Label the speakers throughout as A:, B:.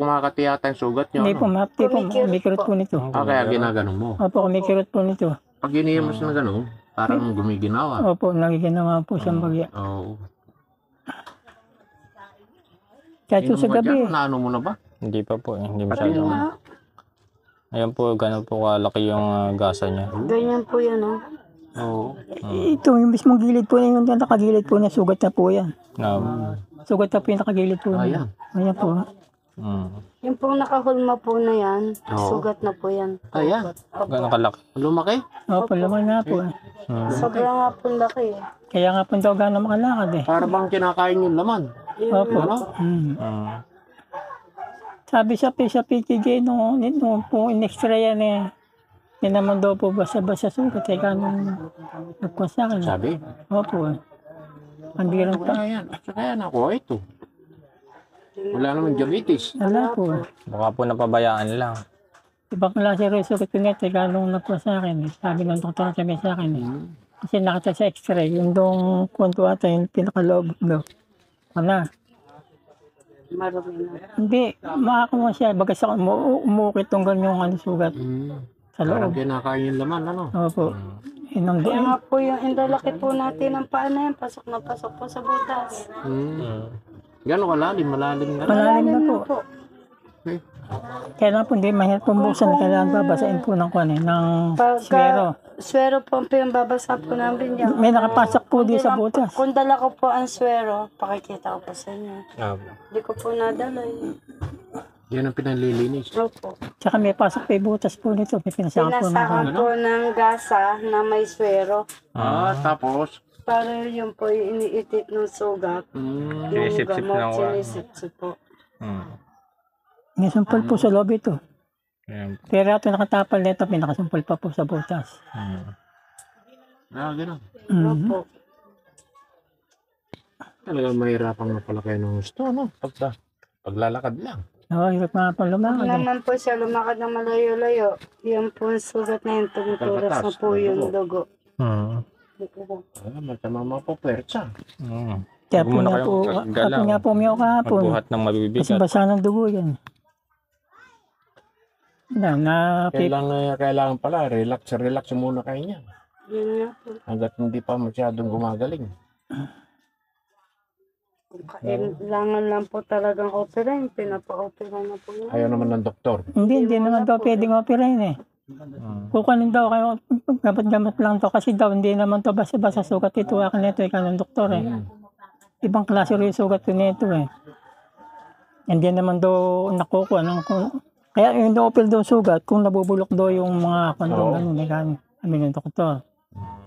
A: kumakati yata yung sugat nyo.
B: Hindi po,
A: Ano?
B: kumikirot po nito.
A: Kaya ginaganon mo.
B: Opo, kumikirot po nito.
A: Pag ginihimos na gano'n, parang gumiginawa.
B: Opo, nagiginawa po siyang bagya.
A: Oo.
B: Kahit po sa gabi.
A: Naano mo na ba?
C: Hindi pa po, hindi masyado. Ayan po, gano'n po kalaki yung gasa niya.
D: Ganyan po yan, oh.
A: Oo.
B: Ito, yung mismong gilid po na yung nakagilid po na sugat na po yan. Sugat na po yung nakagilid po na. Ayan po.
D: Yung pong nakahulma po na yan, sugat na po yan.
A: Ayan.
C: Gano'n kalaki?
A: Lumaki?
B: Opo, laman nga po.
D: Sobrang nga po laki eh.
B: Kaya nga po daw gano'n makalakad eh.
A: Para bang kinakain yung laman.
B: Opo. Sabi sa PTJ nung po in-extra yan eh. Yan naman daw po basa-basa sugat. Kaya gano'n nagkuha sa akin.
A: Sabi?
B: Opo. Ang bilang pa.
A: Ayan. Kaya nakuha ito. Wala naman diabetes.
B: Wala po.
C: Baka po napabayaan lang.
B: Ibang klase rin sugat ko nito. Gano'n nagkuha sa akin. Sabi ng doktor sabi sa akin. Kasi nakita sa x-ray. Yung dong kunto ata yung pinakaloob. Ano?
D: Marami na.
B: Hindi, makakuha siya. Bagas ako, umukit tong ganyong sugat sa
A: Parang
B: loob.
A: kinakain yung laman, ano?
B: Opo. Inang
D: Kaya nga po yung indalaki po natin ng paa na yan, pasok na pasok po sa butas.
A: Gano'n kalalim? Malalim na.
B: malalim na po. Kaya lang po, hindi mahirap pumbusan. Kailangan babasain po ng kuwan ng swero.
D: Swero po ang pinababasa po namin yan.
B: May nakapasok po di sa butas.
D: Kung dala ko po ang swero, pakikita ko po sa inyo. Hindi ko po nadala eh.
A: Yan ang pinalilinis.
D: Opo.
B: Tsaka may pasok pa yung butas po nito. May pinasakan po ng
D: Pinasahan po ng gasa na may swero.
A: Tapos?
D: Para yun po yung iniitit ng sugat. Yung
C: Sinisip-sip
D: gamot,
C: ng
D: sinisip-sip po.
B: may sumpal po sa loob ito.
C: Ayan.
B: Pero ito nakatapal nito, pinakasumpal pa po sa butas.
A: Gano'n.
D: Opo.
A: Talagang mahirapang mapalaki ng gusto, no? Paglalakad lang.
B: Oo, hirap nga po lumakad.
D: Kung naman po siya lumakad ng malayo-layo, yan po ang sugat na yun, tumuturas na po yung dugo.
A: Masama mapapwersa.
B: Kaya po nga po, kapag nga po umiyaw kahapon.
C: Magbuhat ng mabibigat.
B: Kasi basa ng dugo yan.
A: Kailangan pala, relax muna kayo niya.
D: Yun nga po.
A: Hanggat hindi pa masyadong gumagaling.
D: Kailangan lang po talagang operahin, pinapa-opera na po yun.
A: Ayaw naman ng doktor.
B: Hindi naman daw pwedeng operahin eh. Kukunin daw kayo, gamat-gamat lang to kasi daw hindi naman to basa-basa sugat ito. Akin nito ikaw ng doktor eh. Ibang klase rin sugat ko nito eh. Hindi naman daw nakukuha ng kaya yung opel daw sugat kung nabubulok daw yung mga kondong ganun eh kami ng doktor.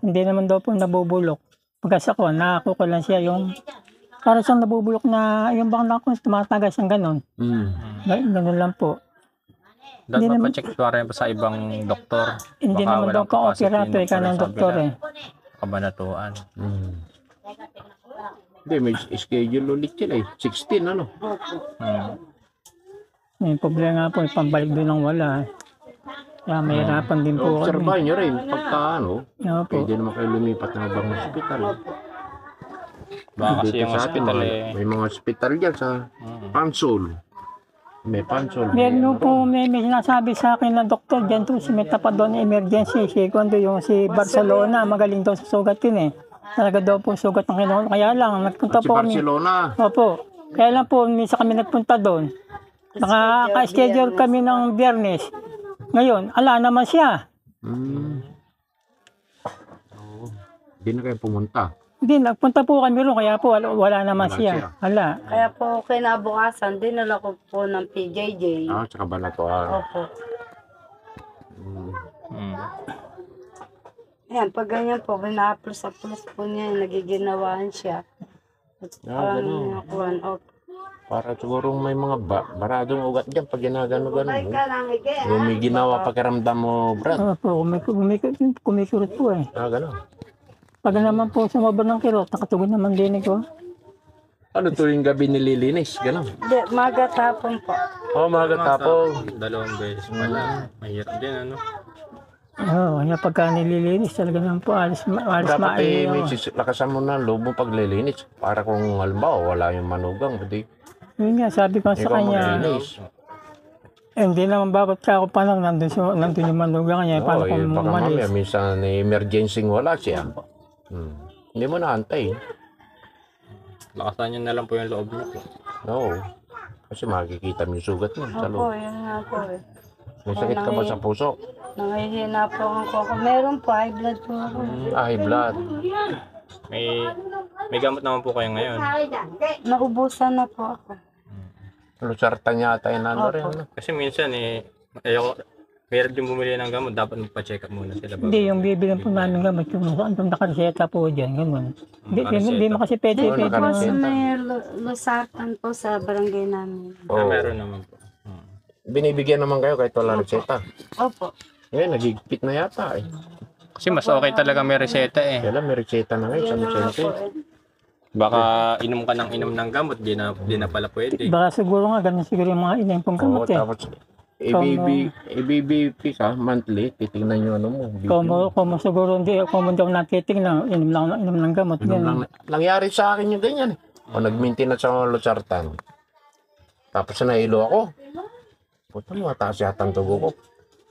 B: Hindi naman daw po nabubulok. Pagkas ako, nakakuha lang siya yung para siyang nabubulok na yung bang nakon tumatagas ng ganun. Ganun lang po.
C: Dapat pa-check pa rin sa ibang doktor.
B: Hindi naman daw pa-operato ikaw ng doktor eh.
C: Kabanatuan.
A: Hindi, may schedule ulit sila eh. 16, ano?
B: May problema nga po, pambalik doon ng wala. Kaya mahirapan din po kami.
A: Obserbahan nyo rin, pagka ano,
B: Opo.
A: pwede naman kayo lumipat ng ibang hospital.
C: Baka kasi
A: Dito
C: yung
A: sa atin,
C: hospital eh.
A: may mga hospital dyan sa Pansol. May Pansol.
B: Meron po, may sinasabi sa akin na doktor, dyan to, si Metapadon Emergency, si Kondo, yung si Barcelona, magaling daw sa sugat yun eh. Talaga daw po sugat ng kinuha. Kaya lang, nagpunta
A: Si
B: po kami.
A: Barcelona.
B: Opo. Kaya lang po, minsan kami nagpunta doon. Naka-schedule kami ng Biyernes. Ngayon, ala naman siya.
A: Hindi na kayo pumunta.
B: Hindi, nagpunta po kami ron, kaya po wala naman siya. Ala.
D: Kaya po kinabukasan, dinala ko po ng PJJ.
A: Tsaka Banatuan.
D: Opo. Ayan, pag ganyan po, pina-plus po niya, nagiginawaan siya.
A: Ganun. Para siguro may mga baradong ugat dyan pag ginagano-gano mo. Gumiginawa pakiramdam mo, Brad.
B: Opo, kumikirot po eh.
A: Gano'n.
B: Pag naman po sumabot ng kirot, nakatugon naman dinig ko.
A: Ano tuwing gabi nililinis? Gano'n.
D: Hindi, magat hapon po.
A: Maga tapos.
C: Dalawang beses pala. Mahirap din ano.
B: Oo, kaya pagka nililinis talaga naman po, alis
A: Dapat
B: maayo.
A: may lakasan mo na loob mo paglilinis. Para kung halimbawa wala yung manugang, pwede
B: Yun nga, sabi ko sa
A: ikaw
B: kanya,
A: maglinis.
B: Hindi naman babat ka ako pa lang nandun yung manugang niya. Paano
A: Oo,
B: kung
A: baka mamaya,
B: umalis?
A: minsan emergency wala siya. Hindi mo naantay.
C: Lakasan niyo na lang po yung loob niyo po.
A: Oo. Kasi makikita mo yung sugat mo sa
D: Opo,
A: loob.
D: yun nga po eh.
A: May sakit ka ba sa puso?
D: Nangihina po ako. Meron po, high blood po ako.
A: High blood.
C: May gamot naman po kayo ngayon.
D: Naubusan na po ako.
A: Lusartan yata yung ano rin. Ano?
C: Kasi minsan mahirap yung bumili ng gamot, dapat magpa-check up muna sila bago.
B: Hindi, yung bibilang po namin gamot, yung nakareseta po dyan, gano'n. Hindi mo kasi pwede,
A: Oo,
B: pwede
D: Po
B: naman.
D: sa may lusartan po sa barangay namin.
A: Oo.
C: Meron naman po.
A: Binibigyan naman kayo kahit wala reseta.
D: Opo.
A: Ngayon, nagigpit na yata eh.
C: Kasi mas okay talaga may reseta eh.
A: Kailan may reseta na ngayon sa
D: Yun na nga
A: Vicente.
D: po eh.
C: Baka inom ka ng gamot, di na pala pwede.
B: Baka siguro nga, ganun siguro yung mga ilang pong
A: Oo,
B: gamot eh.
A: tapos ABB ka monthly, titingnan nyo ano mo.
B: Kung siguro hindi, kung daw natitignan, inom ng gamot. Ganun.
A: Nangyari sa akin yung ganyan eh. O nag-maintenance ako ng losartan. Tapos nailo ako. Puta mo, mataas yata ang dugo ko.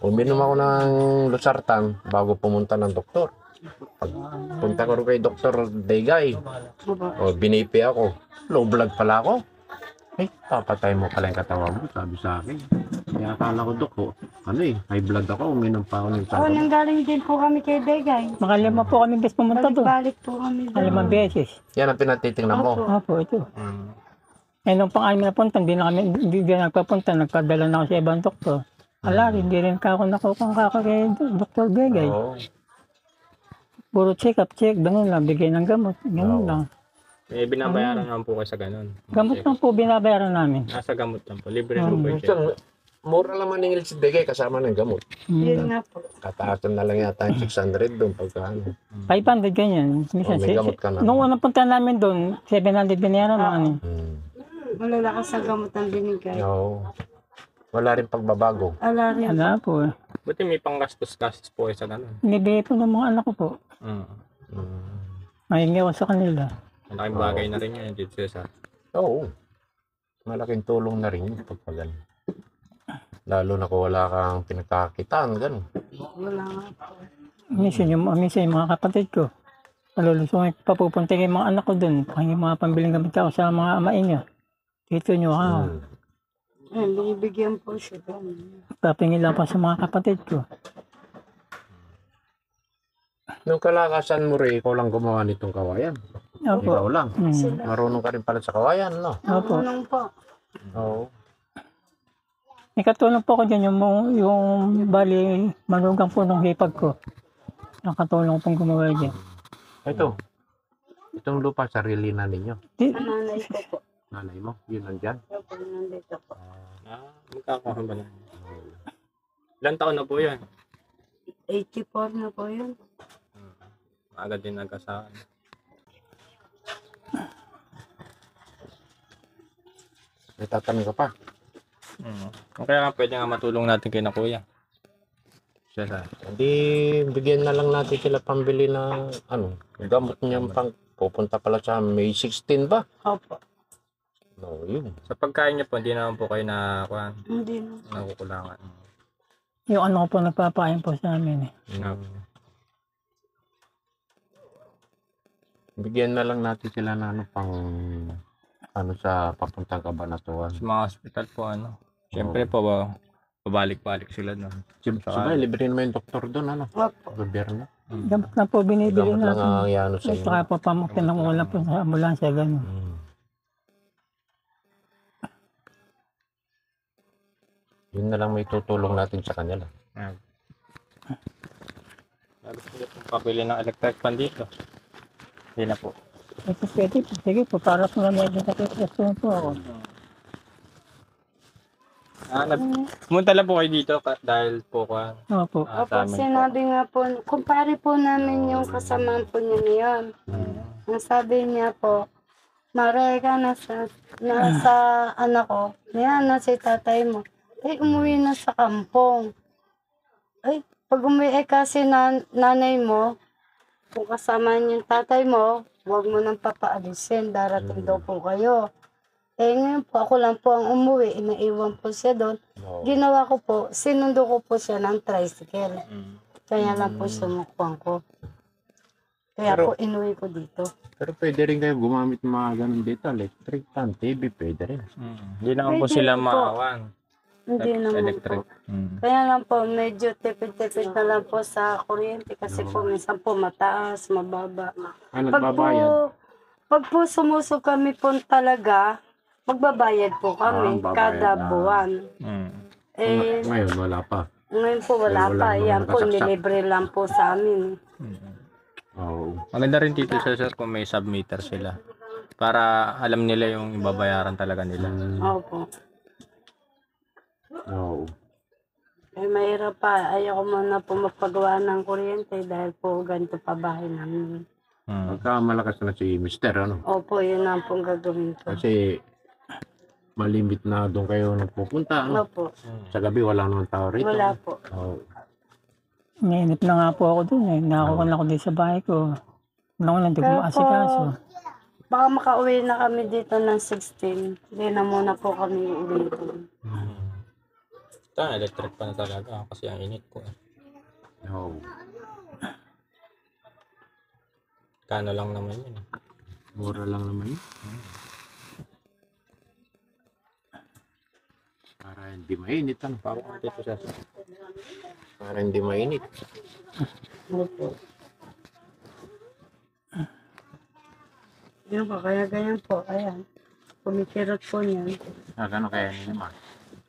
A: Uminom ako ng losartan bago pumunta ng doktor. Punta ko rin kay Dr. Degay. O binipi ako. Low blood pala ako. Ay, papatay mo pala yung katawan mo, sabi sa akin. Kaya akala ko, Dok, high blood ako, uminom pa ako ng
D: Oo,
A: losartan.
D: nanggaling din po kami kay Degay.
B: Makalima po kami bes pumunta doon.
D: Balik po kami doon.
B: 5 beses.
A: Yan ang pinatitingnan mo.
B: Opo, ito. Eh, nung pang-anim na punta, hindi na nagpapunta, nagpadala na ako sa ibang doktor. Ala, hindi rin ka ako nakukang kay Dr. Begay.
A: Oo.
B: Puro check, ganun lang, bigay ng gamot, ganun
A: Oo.
B: lang.
C: May binabayaran naman po kayo sa ganun.
B: Gamot lang po binabayaran namin.
C: Nasa gamot lang po. Libre po po yung check.
A: Minsan, mura lang maningil si Degay kasama ng gamot.
D: Yun nga po.
A: Kataasan na lang yata yung 600 doon pagka ano.
B: 500 ganyan. Minsan,
A: may gamot ka na.
B: nung unang punta namin doon, 700 binayaran mo ano.
D: Malalakas ang gamot ang binigay.
A: Oo. Wala rin pagbabago.
D: Ala rin.
B: Ano po eh.
C: Buti may panggastos-gastos po kayo sa ganun.
B: Nibigay po ng mga anak ko po.
C: Mm.
B: Mahingawa sa kanila.
C: Malaking bagay na rin yun dito sa...
A: Oo. Malaking tulong na rin yung pagpagal. Lalo na kung wala kang pinagkakitaan, gano'n.
D: Wala nga po.
B: Minsan yung mga kapatid ko. Palulusong papupunta kay mga anak ko doon. Pangin mga pambiling gamit ako sa mga amain niya. Dito nyo ha.
D: Binibigyan po siya doon.
B: Papingin lang pa sa mga kapatid ko.
A: Nung kalakasan mo rin, ikaw lang gumawa nitong kawayan.
B: Opo.
A: Ikaw lang. Marunong ka rin pala sa kawayan, no?
B: Opo.
D: Anong po?
A: Oo.
B: May katulong po ko dyan yung bali manugang po ng hipag ko. Nakatulong pong gumawa dyan.
A: Ito. Itong lupa, sarili na ninyo.
D: Nanay ko po.
A: Nanay mo, yun nandyan.
D: Opo, nandito po.
C: Magkakaroon ba na? Ilan taon na po yan?
D: 84 na po yun.
C: Agad din nagkasaan.
A: May tatanong ka pa.
C: Kaya nga pwede nga matulong natin kay na kuya. Siya sa...
A: Hindi, bigyan na lang natin sila pambili na, gamot niya pang pupunta pala sa May 16 ba?
D: Opo.
A: No, yun.
C: Sa pagkain niyo po, hindi naman po kayo
D: Hindi na.
C: nakukulangan.
B: Yung ano ko po nagpapain po sa amin eh.
A: Bigyan na lang natin sila na sa papuntang Cabanatuan.
C: Sa mga hospital po, siyempre po, pabalik-balik sila doon.
A: Sabay, libre naman yung doktor doon,
D: Opo.
A: gobyerno.
B: Gamot lang po binibili
A: Gamot lang
B: natin.
A: ang yano sa inyo.
B: Saka po pinangulan po sa ambulansya, gano'n.
A: Yun na lang may tutulong natin sa kanila.
C: Gusto niyo pong pabili ng electric fan dito? Hindi na po.
B: Ito pwede po. Sige po, para po na medyo nakikresuhan po ako.
C: Pumunta lang po kayo dito dahil po ko
B: Opo.
D: Opo, sinabi nga po, kumpare po namin yung kasamaan po niya ngayon. Ang sabi niya po, Mareka, nasa anak ko, yan, nasa tatay mo. Ay, umuwi na sa kampong. Ay, pag umuwi kasi nanay mo, kung kasama yung tatay mo, huwag mo nang papaalisin, darating daw po kayo. Eh ngayon po, ako lang po ang umuwi, naiwan po siya doon.
A: Oo.
D: Ginawa ko po, sinundo ko po siya ng tricycle.
C: Mm.
D: Kaya lang po sumukuan ko. Kaya
A: Pero-
D: po inuwi ko dito.
A: Pero pwede rin kayo gumamit ng mga ganun dito. Electric fan, TV, pwede rin.
C: Hindi naman po
D: Pwede
C: sila
D: po.
C: maawan.
D: Hindi naman
C: Electric.
D: po.
C: Mm.
D: Kaya lang po, medyo tipid-tipid na lang po sa kuryente kasi po minsan po mataas, mababa.
A: Ah,
D: Pag
A: nagbabayad.
D: pag po sumusok kami po talaga, magbabayad po kami
A: magbabayad
D: kada
A: na.
D: buwan.
C: Mm.
D: Eh,
A: Ngayon, wala pa.
D: ngayon po wala
A: Wala
D: pa.
A: naman
D: Yan po,
A: nakasaksak.
D: nilibre lang po sa amin.
A: Oo.
C: Maganda rin dito sir kung may submeter sila. Para alam nila yung ibabayaran talaga nila.
D: Opo.
A: Oo.
D: Eh, mahirap pa. Ayoko muna po magpagawa ng kuryente dahil po ganito pa bahay namin.
C: Mm.
A: Pagka malakas na si Mister, ano?
D: Opo, yun ang pong gagawin ko.
A: Kasi malimit na doon kayo nagpupunta. Ano?
D: Opo.
A: Sa gabi, wala naman tao rito.
D: Wala po.
A: Oo.
B: Nainip na nga po ako dun eh. Nakakuha na ako dito sa bahay ko. Wala ko lang, di ko
D: Pero
B: maasikaso.
D: Baka makauwi na kami dito ng 16. Hindi na muna po kami uuwi dito.
C: Ito, electric pa na talaga kasi ang init po.
A: Oo.
C: Kano lang naman yun.
A: Mura lang naman yun. Para hindi mainit. Ano?
C: Parang dito siya.
A: Para hindi mainit.
D: Opo. Yun po, kaya ganyan po. Ayan. Kumikirot po niyan.
A: Ah, gano'n kaya nila ma?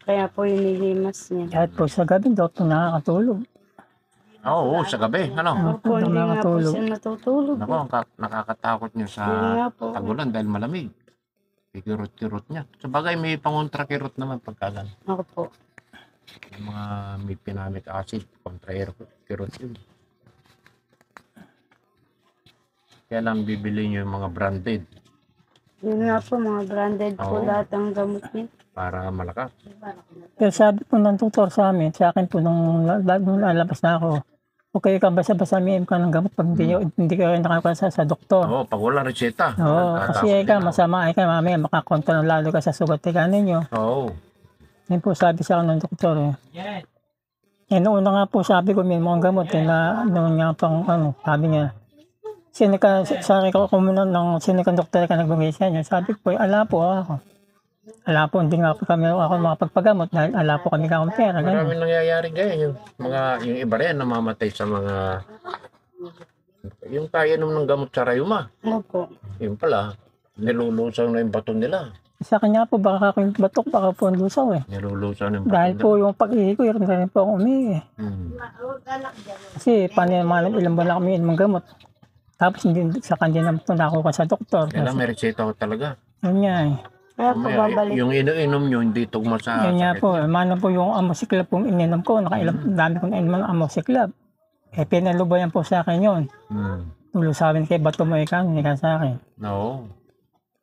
D: Kaya po hinihimas niya.
B: Kahit po sa gabi, daw po nakakatulog.
A: Oo, sa gabi. Ano?
D: Opo, hindi nga po
B: nakatulog.
D: siya natutulog.
A: Nako, nakakatakot nyo sa
D: Yun nga po.
A: tagulan dahil malamig. Kirot-kirot niya. Sa bagay, may pangontra-kirot naman pagka gano'n.
D: Ako po.
A: Yung mga may pinamic acid, kontra-kirot yun. Kaya lang bibili nyo yung mga branded
D: Yun nga po, mga branded po
A: Oo.
D: lahat ang gamot niya.
A: para malakas.
B: Pero sabi po ng tutor sa amin, sa akin po nung lalabas na ako, huwag kayo kang basa-basa umiinom ka ng gamot pag hindi kayo nakakasa sa doktor.
A: Oo, pag wala reseta.
B: Oo, kasi ikaw masama ay mamaya makakontrol lalo ka sa sugat tika ninyo.
A: Oo.
B: Yun po sabi sa akin ng doktor eh. Eh, noon na nga po sabi ko, may mga gamot eh, na noon nga pang sabi niya, sabi ko kumunan ng sinikang doktor ka nagbigay sa inyo. Sabi ko, ala po ako. Ala po, hindi nga po kami ako makapagpagamot dahil ala po kami kakong pera. Ganun.
A: Maraming nangyayari ganyan. Yung iba rin namamatay sa mga... Yung kaya naman ng gamot sa rayuma.
D: Opo.
A: Yun pala, nilulusaw na yung bato nila.
B: Sa kanya po, baka ako yung batok, baka po ang lusaw eh.
A: Nilulusaw na yung bato
B: Dahil
A: nila.
B: po yung pag-ihi ko, yun rin po ako umihi. Kasi paano naman ilang buwan na kami ng gamot. Tapos hindi sa kanya naman ito nakuha sa doktor.
A: Kailangan may reseta ko talaga.
B: Yun nga eh.
D: Kaya po
A: Mamaya,
D: babalik.
A: yung iniinom nyo, hindi tugma sa
B: Yun nga
A: sakit.
B: po, mano po yung amoxicillab pong ininom ko. Dami kong ininom ng amoxicillab. Eh, pinalubayan po sa akin yun. Tulo sa akin kay bato mo ikaw, hindi ka sa akin.
A: No.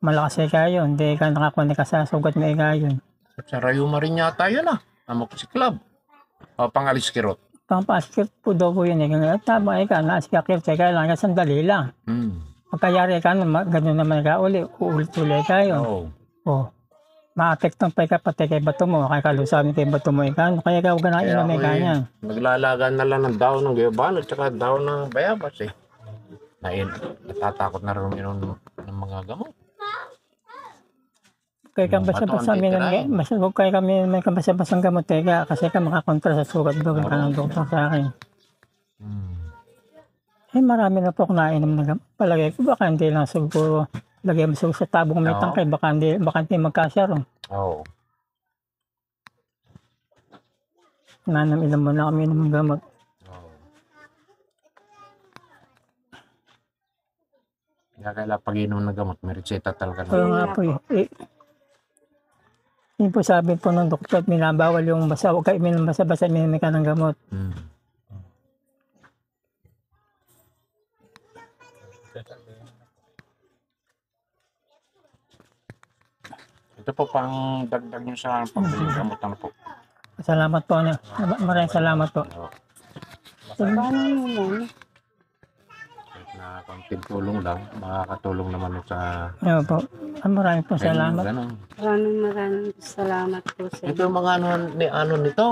B: Malakas ikaw yun, hindi ka nakakuha ka sa sugat mo ikaw yun.
A: Sa rayuma rin yata yun ah. Amok si club. O, pangalis kirot.
B: Pampaskit po daw po yun eh. Tama ikaw, naasikakir, kaya lang, sandali lang. Pagkayari ka, gano'n naman ikaw ulit-ulit kayo.
A: Oo.
B: Oh, ma-apektan pa ka pati kay bato mo, kaya kalusamin kay bato mo ikaw. Kaya ka huwag ka na
A: Kaya
B: inom
A: ako
B: ikaw
A: eh,
B: niyan.
A: naglalaga na lang ng daon ng gayabano at saka daon ng bayabas eh. Natatakot na rin uminom ng mga gamot.
B: Kaya ka
A: Yung
B: basa-basa
A: bato ang titirahin.
B: huwag kaya kami may kabasa-basang gamot teka kasi ka makakontra sa sugat doon ka ng doktor sa akin. Eh marami na po ako nainom na gamot. Palagay ko baka hindi lang siguro lagay mo siguro sa tabong may
A: Oo.
B: tangkay baka hindi magkasya ron.
A: Oo.
B: Nanaminom mo na kami ng gamot.
A: Oo. Kaya kailangan pag-inom ng gamot, may reseta talaga.
B: Kaya nga po eh. Yun po sabi po ng doktor, minabawal yung basa, huwag kayo minum basa-basa, minum ka ng gamot.
A: Ito po pang dagdag nyo sa pambili ng gamot. Ano po?
B: Salamat po. Maraming salamat po.
A: Oo.
D: Paano naman?
A: Kahit na konting tulong lang, makakatulong naman sa
B: Opo. Maraming po salamat.
A: Ganun.
D: Maraming salamat po sa
A: Ito yung mga ano nito.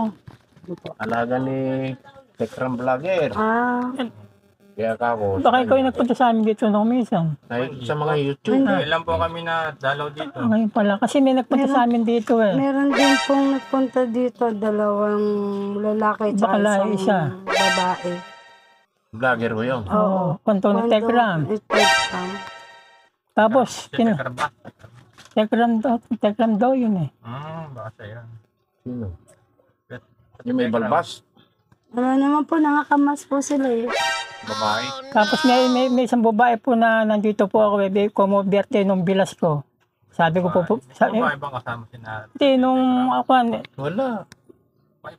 A: Alaga ni Tekram Vlogger. Kaya ako,
B: Baka ikaw yung nagpunta sa amin dito nung minsan.
A: sa mga YouTube.
C: Ilan po kami na dalaw dito.
B: Ngayon pala. Kasi may nagpunta sa amin dito eh.
D: Meron din pong nagpunta dito, 2 lalaki at
B: Bakla,
D: isang
B: isa.
D: babae.
A: Vlogger ko yun.
B: Oo. Kwento ni Tekram.
D: Tekram.
B: Tapos,
C: Si Tekraba.
B: Tekram daw yun eh.
C: Baka siya yan.
A: Sino? Yung may balbas.
D: Wala naman po, nakakamas po sila eh.
A: Babae.
B: Tapos may isang babae po na nandito po ako, kumuberte nung bilas ko. Sabi ko po,
C: Babae bang kasama si na?
B: hindi, nung ako,
A: Wala.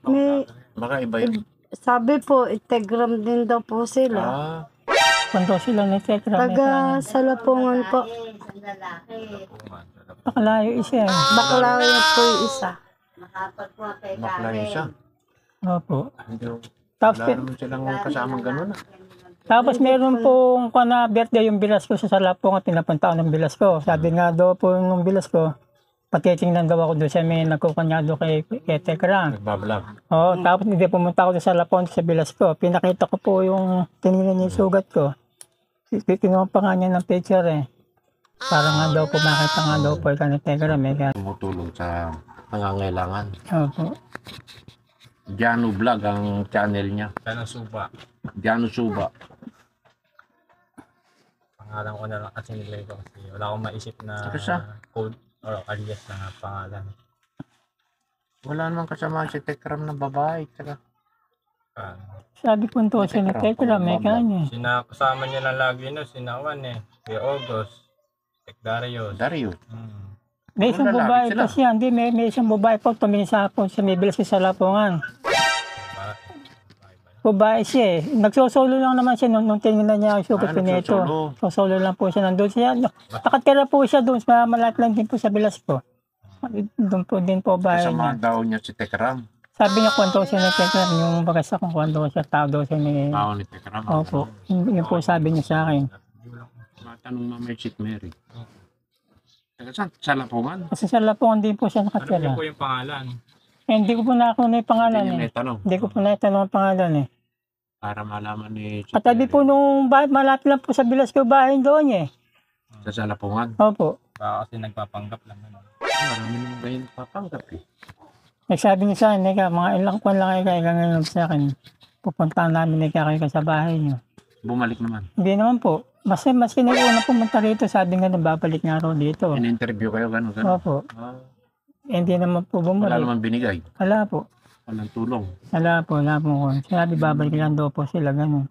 D: May,
A: Baka iba yun.
D: sabi po, Telegram din daw po sila.
B: kwento sila ni Tekram.
D: Taga Salapungan po.
B: Pakalayo isa eh.
D: Baklaw po yung isa.
A: Bakla yun siya.
B: Opo.
A: Hindi ko.
B: Tapos,
A: Wala naman silang kasamang ganun.
B: tapos meron pong na birthday yung bilas ko sa Salapong at pinapunta ko ng bilas ko. Sabi nga daw po nung bilas ko, patitingnan daw ako doon sa may nagkukanyado kay Tekram.
A: Nagbablog.
B: Oo, tapos hindi pumunta ako sa Salapong sa bilas ko. Pinakita ko po yung tinignan niya yung sugat ko. Kinuha pa nga niya ng picture eh. Para nga daw po makita nga daw po ikaw ni Tekram eh. Kaya,
A: Tumutulong sa pangangailangan.
B: opo.
A: Jano Vlog ang channel niya.
C: Tanong suba.
A: Jano Suba.
C: Pangalan ko na lang kasi nilagay ko kasi wala akong maisip na
A: Saka siya?
C: code or alias na pangalan.
A: Wala namang kasama si Tekram ng babae. Tsaka,
B: Sabi ko to siya ni Tekram eh kanya.
C: Kasama niya lang lagi no, sinawan eh. Si August, Tek Darius.
A: Dario.
B: May isang
A: Lalaki
B: babae
A: sila.
B: kasi yan. Hindi, may isang babae po tumingin sa hapon sa may bilas sa Lapungan. Babae siya eh. Nagsosolo lang naman siya nung tinignan niya ang sugat ko nito. Sosolo lang po siya nandun siya. Nakatira po siya doon. Malapit lang din po sa bilas ko. Doon po din po bahay
A: Kasama
B: niya.
A: daw niya si Tekram.
B: Sabi niya kwento siya ni Tekram. Yung bagasa kung kwento siya. Tao daw siya ni...
A: Tao ni Tekram.
B: Opo. Yun po sabi niya sa akin.
A: Matanong Mama Chit Mary. Taga saan? Sa Lapungan?
B: Kasi sa Lapungan din po siya
C: Ano
B: nakatira.
C: po yung pangalan?
B: Eh, hindi ko po nakuha yung pangalan
A: Hindi niya
B: eh.
A: may tanong.
B: Hindi ko po naitanong ang pangalan eh.
A: Para malaman ni Chit
B: Katabi po nung bahay, malapit lang po sa bilas ko bahay doon eh.
A: Sa Lapungan.
B: Opo.
C: Baka kasi nagpapanggap lang. Ano.
A: Marami naman ba yung papanggap eh.
B: Nagsabi niya sa akin, mga ilang kwan lang kayo ngayon sa akin. Pupuntahan namin kayo sa bahay niyo.
A: Bumalik naman.
B: Hindi naman po. Mas nag-una pumunta rito, sabi nga na babalik nga raw dito.
A: In-interview kayo, gano'n.
B: Opo. Hindi naman po
A: Wala
B: bumalik.
A: naman binigay.
B: Wala po.
A: Walang tulong.
B: Wala po. Sabi babalik lang daw po sila, gano'n.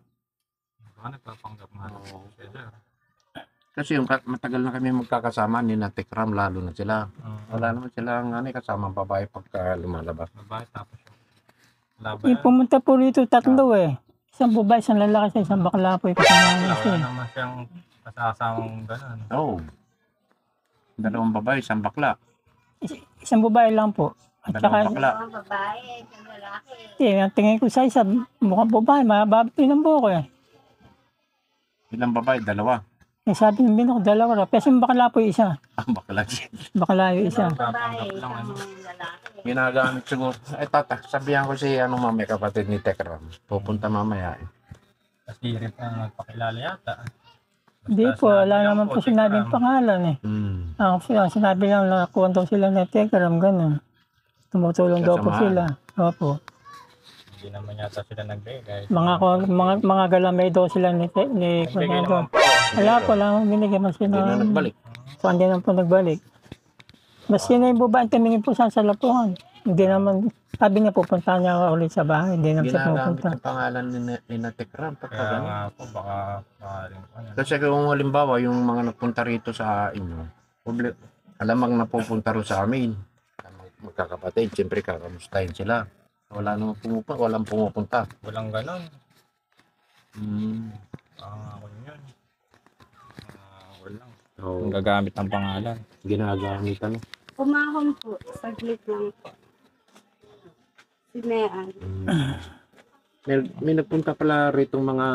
C: Baka nagpapanggap nga.
A: Kasi yung matagal na kami magkakasama ni na Tekram, lalo na sila. Wala naman silang kasama babae pagka lumalabas.
C: Babae tapos laban.
B: Yung pumunta po rito, tatlo eh. Isang babae, isang lalaki, sa isang bakla po. Kasama niya siya
C: Wala
B: eh.
C: naman siyang kasasamang gano'n.
A: Oo. Dalawang babae, isang bakla.
B: Isang babae lang po. At
A: Dalawang
B: saka,
A: bakla.
B: ang tingin ko sa isa, mukhang babae, mababati ng buhok eh.
A: Ilang babae? Dalawa.
B: Eh, sabi ng binok, dalawa raw. Pero yung bakla po yung isa.
A: Bakla siya.
B: Bakla yung isa.
C: Nagpapanggap lang. Ano.
A: Ginagamit siguro. Ay tata, sabihan ko si mamay kapatid ni Tekram. Pupunta mamaya eh.
C: Tapos di rin ang nagpakilala yata.
B: Hindi po, wala naman po sinabing pangalan eh. Ang sinabi lang na kuwan daw sila ng Tekram, gano'n. Tumutulong daw po
A: Kasamahan.
B: sila. Opo.
C: Hindi naman yata sila nagbigay.
B: Mga galamay daw sila ni
C: Nagbigay
B: Kunyado.
C: naman po.
B: Wala po lang, binigyan mas
A: Hindi na nagbalik.
B: So, hindi naman po nagbalik. Maski na yung babae, tumingin po sa Lapungan. Hindi naman, sabi niya pupunta niya ulit sa bahay. Hindi naman siya
A: Ginagamit
B: pupunta.
A: yung pangalan ni na Tekram. Pagka
C: Kaya
A: gano'n.
C: nga po, baka maaaring ano.
A: Kasi kung halimbawa yung mga nagpunta rito sa inyo, alamang napupunta rin sa amin. Magkakapatid, siyempre kakamustahin sila. Walang pumupunta.
C: Walang gano'n. Ako yun. Walang.
A: So,
C: Ang gagamit ng pangalan.
A: ginagamit
D: Pumahon po, saglit lang po. Si Mean.
A: May nagpunta pala rito mga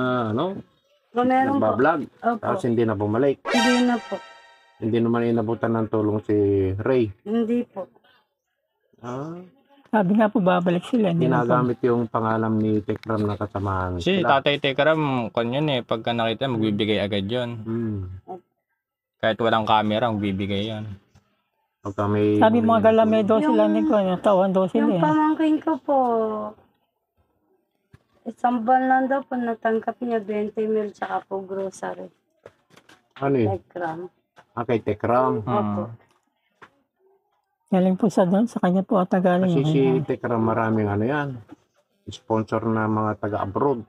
D: Meron po.
A: nagbablog.
D: Opo.
A: Tapos hindi na bumalik.
D: Hindi na po.
A: Hindi naman inabutan ng tulong si Ray.
D: Hindi po.
A: Ah,
B: Sabi nga po, babalik sila. Hindi na po.
A: ginagamit yung pangalan ni Tekram na kasamahan.
C: Si
A: sila.
C: Tatay Tekram, kanyan eh, pagka nakita, magbibigay agad yon. Kahit walang camera, magbibigay yon.
A: Pagka may...
B: Sabi mga galamay daw sila ni ko, tawan daw sila
D: Yung
B: eh.
D: pamangkin ko po, isang buwan lang daw po natanggap niya 20 mil tsaka po grocery.
A: Ano yun?
D: Telegram.
A: Kay Tekram.
D: Opo.
B: Galing po sa doon, sa kanya po ata galing.
A: Kasi si Tekram maraming ano yan. Sponsor na mga taga-abroad.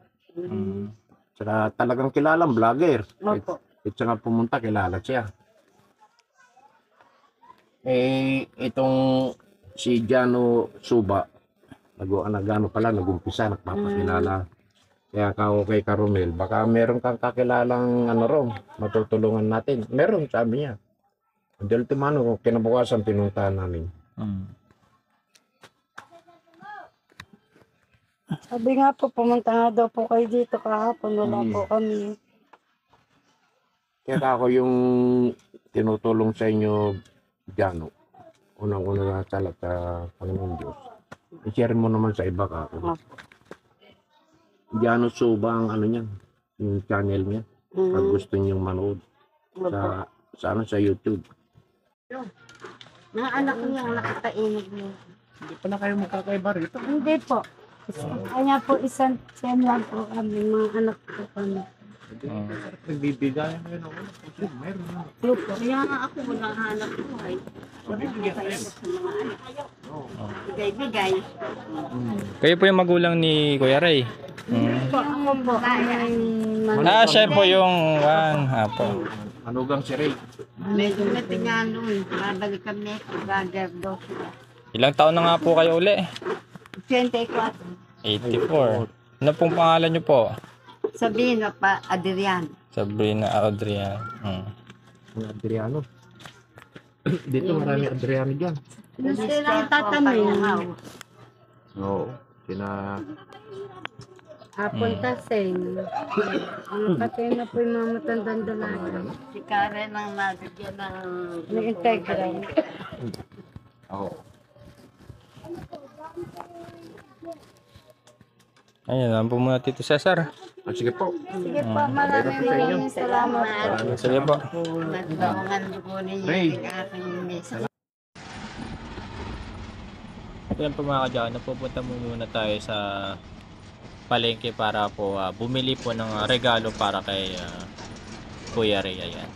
A: Saka talagang kilalang vlogger.
D: Opo.
A: At saka pumunta, kilala siya. Itong si Jano Suba, nag-umpisa, nagpapakilala. Kaya kay Karumel, baka meron kang kakilalang matutulungan natin. Meron, sabi niya. Hindi ultimano, kinabukasan pinuntahan namin.
D: Sabi nga po, pumunta nga daw po kayo dito kahapon. Wala po kami.
A: Kaya ako yung tinutulong sa inyo, Jano. Unang-una na salat sa Panginoon Diyos. I-share mo naman sa iba ka.
D: Opo.
A: Jano Suba ang ano niya, yung channel niya. Pag gusto niyong manood sa YouTube.
D: Mga anak niya ang nakakainig niya.
A: Hindi pala kayo magkakaiba rito.
D: Hindi po. Kanya po isang siyem lang po kami. Mga anak po kami.
A: Nagbibigayan kayo ng meron na.
D: Kaya nga ako wala hanap buhay. Bigay-bigay.
C: Kayo po yung magulang ni Kuya Ray.
D: Po ako po.
C: Siya po yung po.
A: Manugang si Ray.
D: Medyo natingano eh. Babalik kami. Vlogger daw sila.
C: Ilang taon na nga po kayo uli?
D: 24.
C: 84. Ano pong pangalan niyo po?
D: Sabihin na pa, Adrian.
C: Sabrina Adrian.
A: Ang Adriano. Dito marami Adriano dyan.
D: Sila ang tatamin.
A: Oo. Sina...
D: Hapon taseng. Patay na po yung mga matandang dalaga. Si Karen ang nabigyan ng integral.
A: Oo.
C: Ayun, lang po muna Tito Cesar.
A: Sige po.
D: Sige po, maraming salamat.
C: Sige po.
D: Nagbawangan po ninyo
A: Ray.
D: yung aking mesa.
C: Ayan po mga kadyan, napupunta muna tayo sa palengke para po bumili po ng regalo para kay Kuya Ray. Ayan.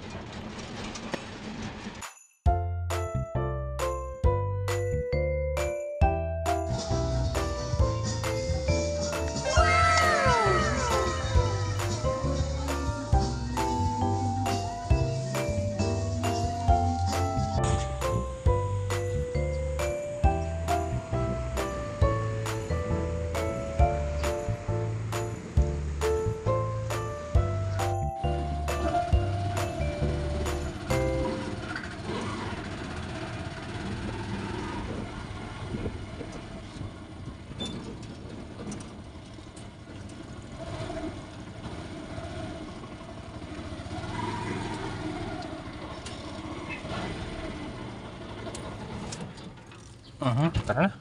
C: Tara na.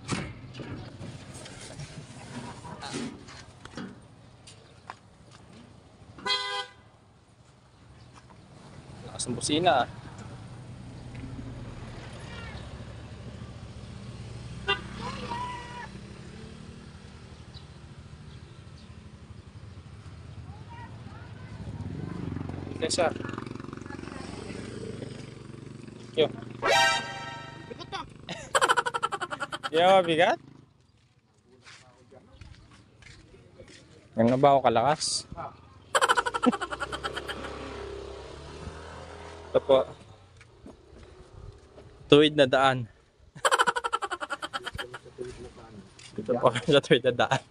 C: Lakas ng busina. Cesar. Yo. Yung mabigat? Yung na ba ako kalakas? Ito po. Tuwid na daan. Ito po sa tuwid na daan.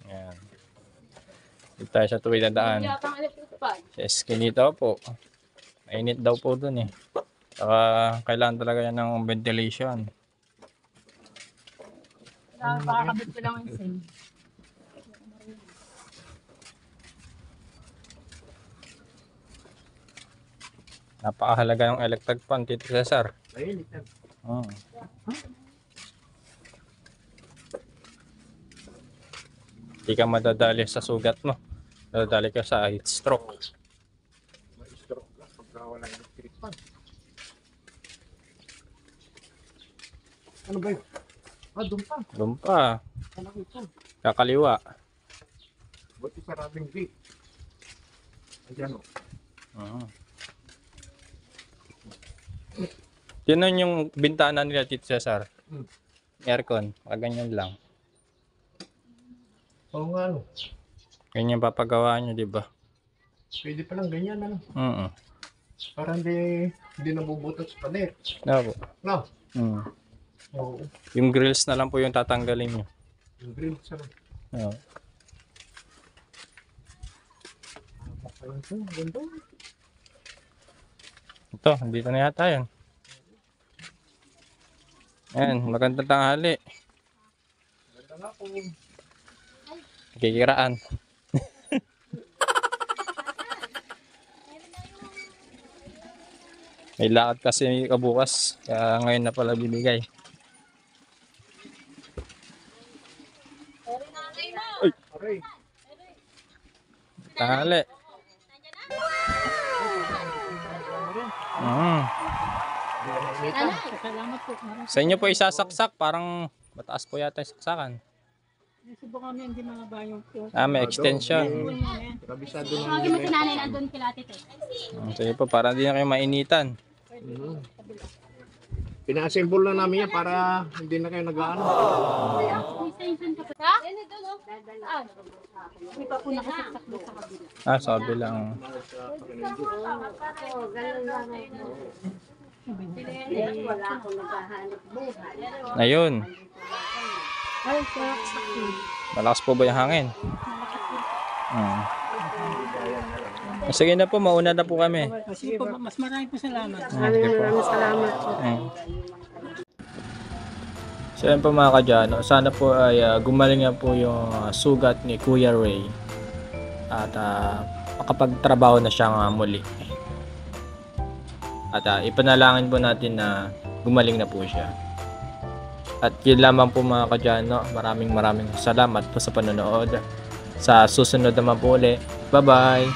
C: Ayan. Dito tayo sa tuwid na daan. Sa eskinita po. Mainit daw po dun eh. Saka kailangan talaga yan ng ventilation.
B: Pakakabit ko lang yung sim.
C: Napakahalaga yung electric fan, Tito Cesar.
A: Ayun, ito.
C: Oh. Hindi ka madadali sa sugat mo. Madadali ka sa heat stroke.
A: May stroke ka pagka wala electric fan. Ano ba yun? Doon pa.
C: Doon pa.
A: Ano ito?
C: Kakaliwa.
A: Buti saraming gate. Ayan o.
C: Oh. Tinan yung bintana nila, Tito Cesar.
A: Hmm.
C: Aircon. Ganyan lang.
A: Oo nga no.
C: Ganyan papagawa nyo, di ba?
A: Pwede palang ganyan ano. Para hindi nabubutot sa pader.
C: No.
A: No?
C: Mm.
A: Oo.
C: Yung grills na lang po yung tatanggalin nyo.
A: Yung grill sa
C: Oh.
A: ganda.
C: Ito, dito na yata yan. Ayan, magandang tanghali.
A: Ganda nga po.
C: Kikiraan. May lakad kasi kabukas, kaya ngayon na pala bibigay.
A: Aray.
C: Tanghali.
B: Salamat po.
C: Sa inyo po isasaksak, parang mataas po yata yung saksakan.
B: Subukan kami hindi mga bayong po.
C: May extension.
A: Kabisado ng
E: Tawagin mo si nanay nandun kila tito.
C: Sige po, para hindi na kayo mainitan.
A: Pina-assemble na namin yan para hindi na kayo nag-ano.
E: Ha? Hindi pa po nakasaksak doon sa kabila.
C: Sa kabilang.
D: Wala akong naghahanap buhay.
C: Ayun. Malakas po ba yung hangin? Sige na po, mauna na po kami.
B: Sige po, mas marami po salamat.
D: Maraming salamat po.
C: So yun po mga kadyano, sana po ay gumaling na po yung sugat ni Kuya Ray at makapagtrabaho na siyang muli. At ipanalangin po natin na gumaling na po siya. At yun lamang po mga kadyano, maraming salamat po sa panonood. Sa susunod naman po ulit. Bye bye!